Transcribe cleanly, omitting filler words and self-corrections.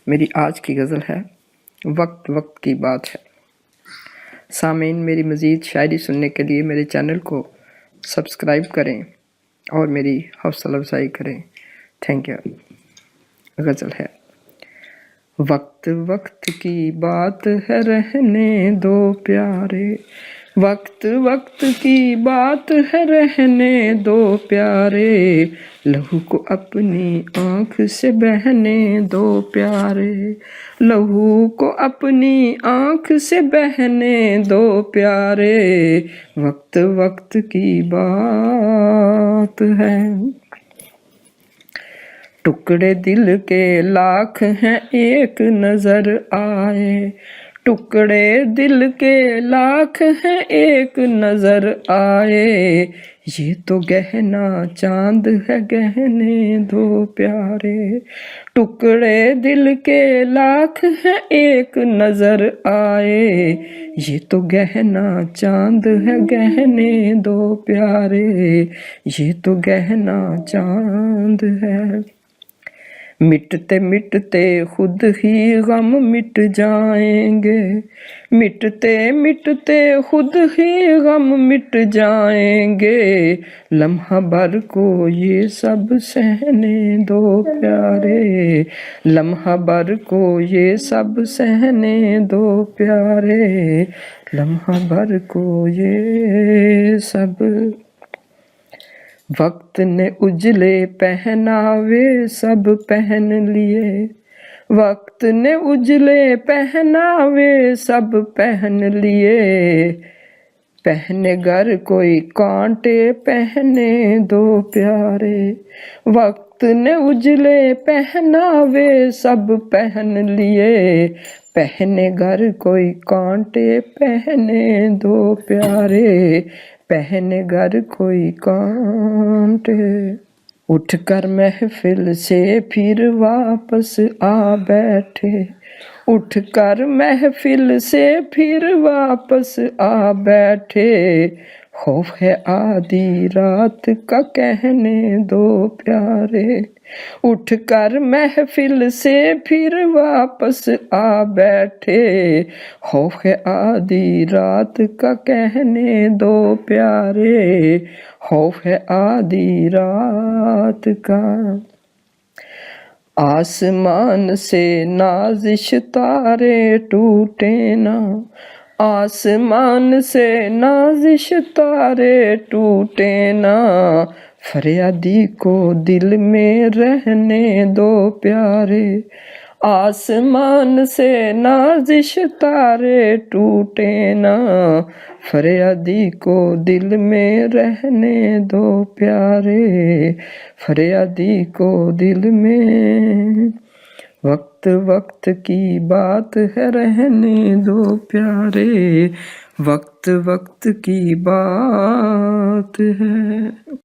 میری آج کی غزل ہے وقت وقت کی بات ہے۔ سامعین، میری مزید شاعری سننے کے لیے میرے چینل کو سبسکرائب کریں اور میری حوصلہ افزائی کریں۔ Thank you. غزل ہے: وقت وقت کی بات ہے رہنے دو پیارے، وقت وقت کی بات ہے رہنے دو پیارے، لہو کو اپنی آنکھ سے بہنے دو پیارے، لہو کو اپنی آنکھ سے بہنے دو پیارے، وقت وقت کی بات ہے۔ ٹکڑے دل کے لاکھ ہیں ایک نظر آئے، ٹکڑے دل کے لاکھ ہیں ایک نظر آئے، یہ تو گہنا چاند ہے گہنے دو پیارے، ٹکڑے دل کے لاکھ ہیں ایک نظر آئے، یہ تو گہنا چاند ہے گہنے دو پیارے، یہ تو گہنا چاند ہے۔ مٹتے مٹتے خود ہی غم مٹ جائیں گے، مٹتے مٹتے خود ہی غم مٹ جائیں گے، لمحہ بھر کو یہ سب سہنے دو پیارے، لمحہ بھر کو یہ سب سہنے دو پیارے، لمحہ بھر کو یہ سب۔ وقت نے اجلے پہناوے سب پہن لیے، وقت نے اجلے پہناوے سب پہن لیے، پہنے گر کوئی کانٹے پہنے دو پیارے، وقت نے اجلے پہناوے سب پہن لیے، پہنے گر کوئی کانٹے پہنے دو پیارے، پہنے گر کوئی کانٹے۔ اٹھ کر محفل سے پھر واپس آ بیٹھے، اٹھ کر محفل سے پھر واپس آ بیٹھے، خوف ہے آدھی رات کا کہنے دو پیارے، اٹھ کر محفل سے پھر واپس آ بیٹھے، خوف ہے آدھی رات کا کہنے دو پیارے، خوف ہے آدھی رات کا۔ آسمان سے نازش تارے ٹوٹے نہ، آسمان سے نازش تارے ٹوٹے نہ، فریادی کو دل میں رہنے دو پیارے، آسمان سے نازش تارے ٹوٹے نہ، فریادی کو دل میں رہنے دو پیارے، فریادی کو دل میں۔ وقت وقت کی بات ہے رہنے دو پیارے، وقت وقت کی بات ہے۔